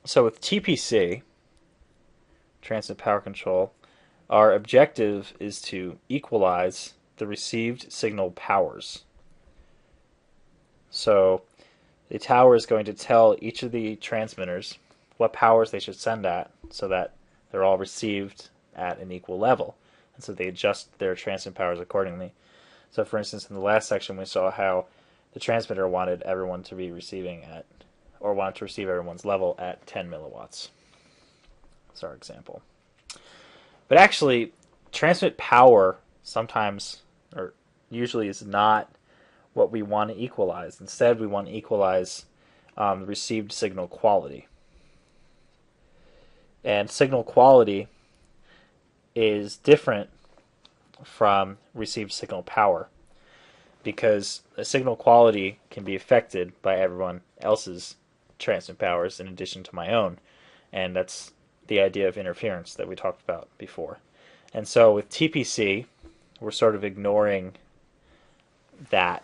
So with TPC, transmit power control, our objective is to equalize the received signal powers. So the tower is going to tell each of the transmitters what powers they should send at so that they're all received at an equal level. And so they adjust their transmit powers accordingly. So, for instance, in the last section, we saw how the transmitter wanted everyone to be receiving at, or wanted to receive everyone's level at 10 milliwatts. That's our example. But actually, transmit power sometimes, or usually, is not what we want to equalize. Instead, we want to equalize the received signal quality. And signal quality is different from received signal power because a signal quality can be affected by everyone else's transmit powers in addition to my own. And that's the idea of interference that we talked about before. And so with TPC, we're sort of ignoring that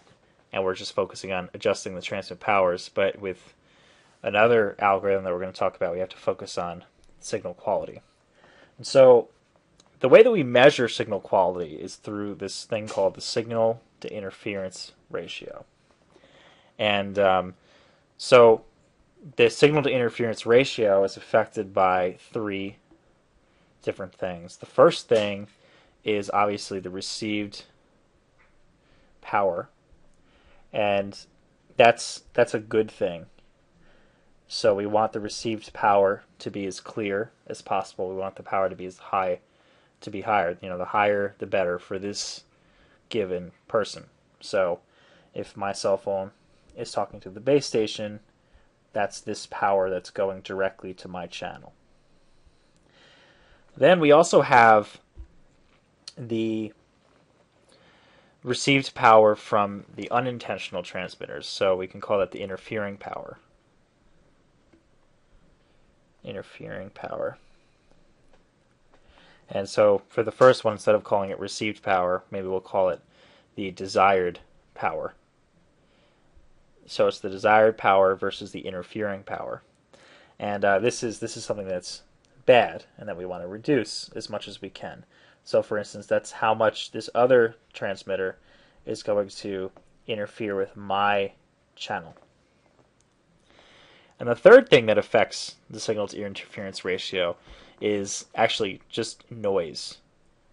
and we're just focusing on adjusting the transmit powers. But with another algorithm that we're going to talk about, we have to focus on signal quality. And so the way that we measure signal quality is through this thing called the signal to interference ratio. And so the signal to interference ratio is affected by three different things. The first thing is obviously the received power, and that's a good thing. So we want the received power to be as clear as possible. We want the power to be as high, to be higher. The higher the better for this given person. So if my cell phone is talking to the base station, that's this power that's going directly to my channel. Then we also have the received power from the unintentional transmitters. So we can call that the interfering power. Interfering power. And so for the first one, instead of calling it received power, maybe we'll call it the desired power. So it's the desired power versus the interfering power. And this is something that's bad and that we want to reduce as much as we can. So for instance, that's how much this other transmitter is going to interfere with my channel. And the third thing that affects the signal to interference ratio is actually just noise.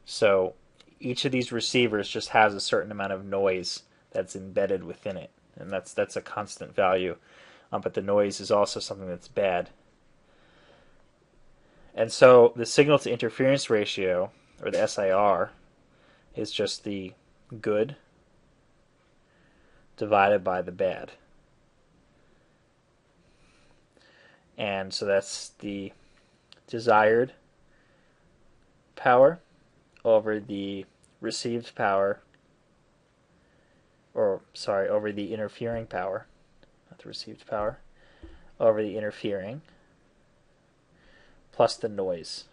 So each of these receivers just has a certain amount of noise that's embedded within it, and that's a constant value. But the noise is also something that's bad. And so the signal to interference ratio, or the SIR, is just the good divided by the bad. And so that's the desired power over the received power, over the interfering power, not the received power, over the interfering, plus the noise.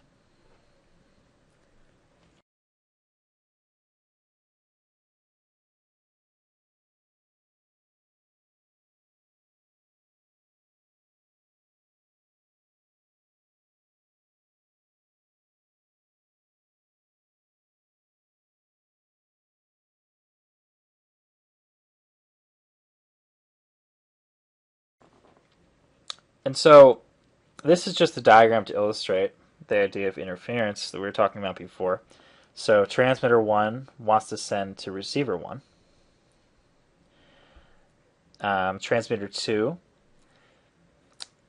And so this is just a diagram to illustrate the idea of interference that we were talking about before. So transmitter 1 wants to send to receiver 1. Transmitter 2,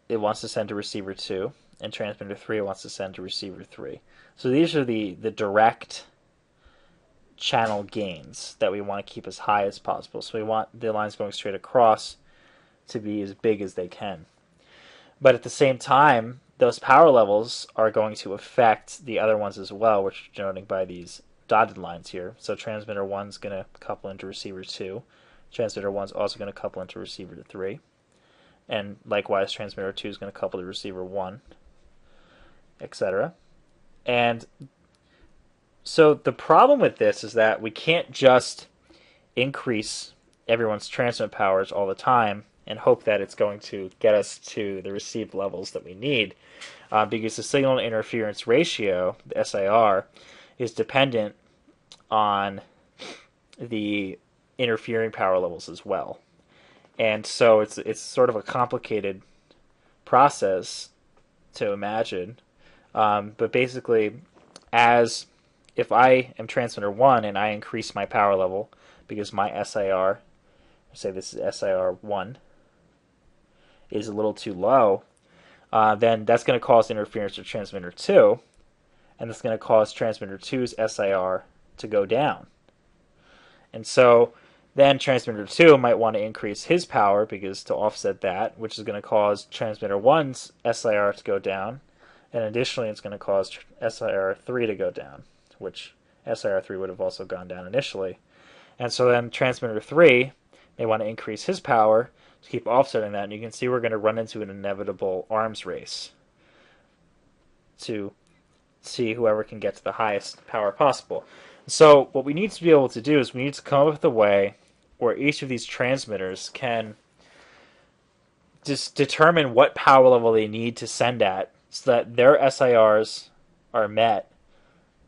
it wants to send to receiver 2. And transmitter 3 wants to send to receiver 3. So these are the direct channel gains that we want to keep as high as possible. So we want the lines going straight across to be as big as they can. But at the same time, those power levels are going to affect the other ones as well, which are denoting by these dotted lines here. So transmitter 1 is going to couple into receiver 2. Transmitter 1 is also going to couple into receiver 3. And likewise, transmitter 2 is going to couple to receiver 1, etc. And so the problem with this is that we can't just increase everyone's transmit powers all the time and hope that it's going to get us to the received levels that we need, because the signal to interference ratio, the SIR, is dependent on the interfering power levels as well. And so it's sort of a complicated process to imagine. But basically, as if I am transmitter 1 and I increase my power level because my SIR, say this is SIR 1, is a little too low, then that's going to cause interference to transmitter 2, and that's going to cause transmitter 2's SIR to go down. And so then transmitter 2 might want to increase his power because to offset that, which is going to cause transmitter 1's SIR to go down, and additionally it's going to cause SIR 3 to go down, which SIR 3 would have also gone down initially. And so then transmitter 3 may want to increase his power to keep offsetting that, and you can see we're going to run into an inevitable arms race to see whoever can get to the highest power possible. So what we need to be able to do is we need to come up with a way where each of these transmitters can just determine what power level they need to send at so that their SIRs are met,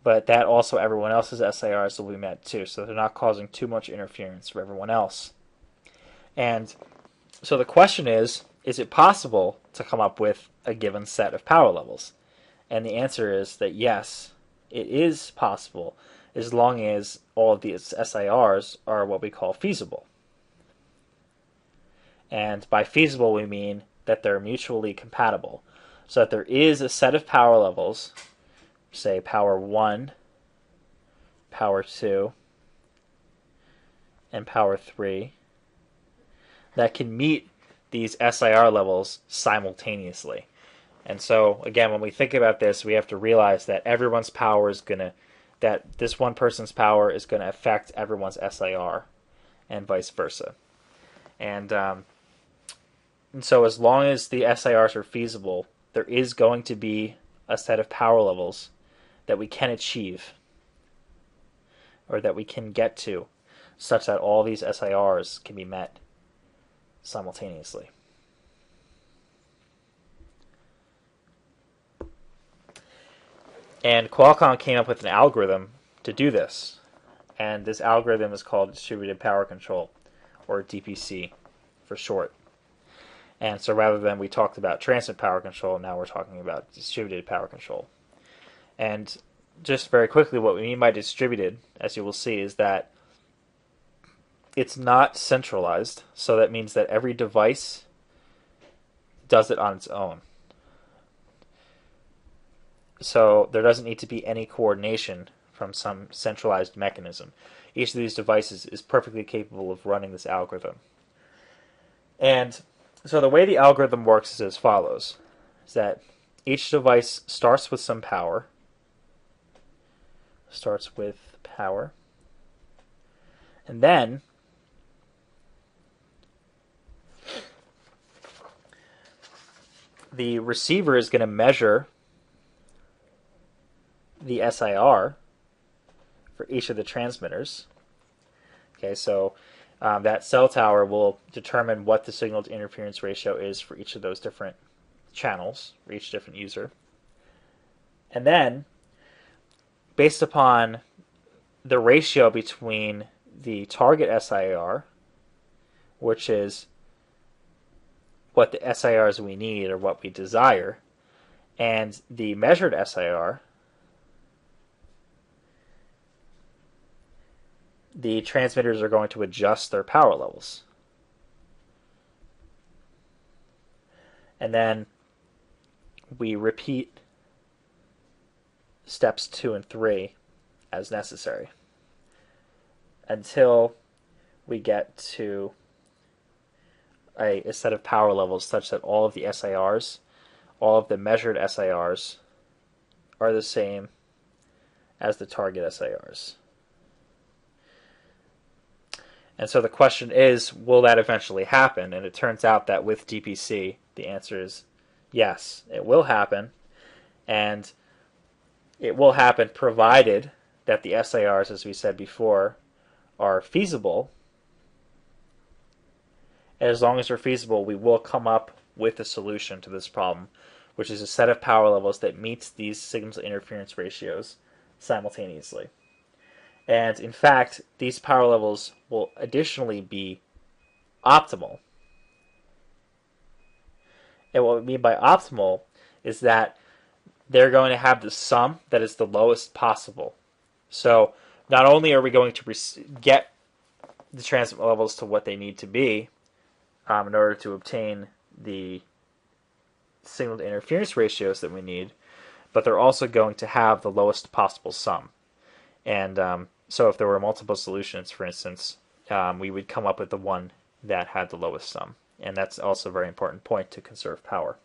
but that also everyone else's SIRs will be met too, so they're not causing too much interference for everyone else. And so the question is it possible to come up with a given set of power levels? And the answer is that yes, it is possible, as long as all of these SIRs are what we call feasible. And by feasible, we mean that they're mutually compatible. So that there is a set of power levels, say power 1, power 2, and power 3, that can meet these SIR levels simultaneously. And so, again, when we think about this, we have to realize that everyone's power is going to, that this one person's power is going to affect everyone's SIR, and vice versa. And so as long as the SIRs are feasible, there is going to be a set of power levels that we can achieve, or that we can get to, such that all these SIRs can be met simultaneously. And Qualcomm came up with an algorithm to do this. And this algorithm is called distributed power control, or DPC for short. And so rather than we talked about transmit power control, now we're talking about distributed power control. And just very quickly, what we mean by distributed, as you will see, is that it's not centralized. So that means that every device does it on its own. So there doesn't need to be any coordination from some centralized mechanism. Each of these devices is perfectly capable of running this algorithm. And so the way the algorithm works is as follows, is that each device starts with some power, and then the receiver is going to measure the SIR for each of the transmitters. Okay, so that cell tower will determine what the signal to interference ratio is for each of those different channels, for each different user. And then, based upon the ratio between the target SIR, which is what the SIRs we need or what we desire, and the measured SIR, the transmitters are going to adjust their power levels. And then we repeat steps 2 and 3 as necessary until we get to a set of power levels such that all of the SIRs, all of the measured SIRs, are the same as the target SIRs. And so the question is, will that eventually happen? And it turns out that with DPC, the answer is yes, it will happen. And it will happen provided that the SIRs, as we said before, are feasible, as long as they're feasible, we will come up with a solution to this problem, which is a set of power levels that meets these signal to interference ratios simultaneously. And in fact, these power levels will additionally be optimal. And what we mean by optimal is that they're going to have the sum that is the lowest possible. So not only are we going to get the transmit levels to what they need to be in order to obtain the signal to interference ratios that we need, but they're also going to have the lowest possible sum. And so if there were multiple solutions, for instance, we would come up with the one that had the lowest sum. And that's also a very important point to conserve power.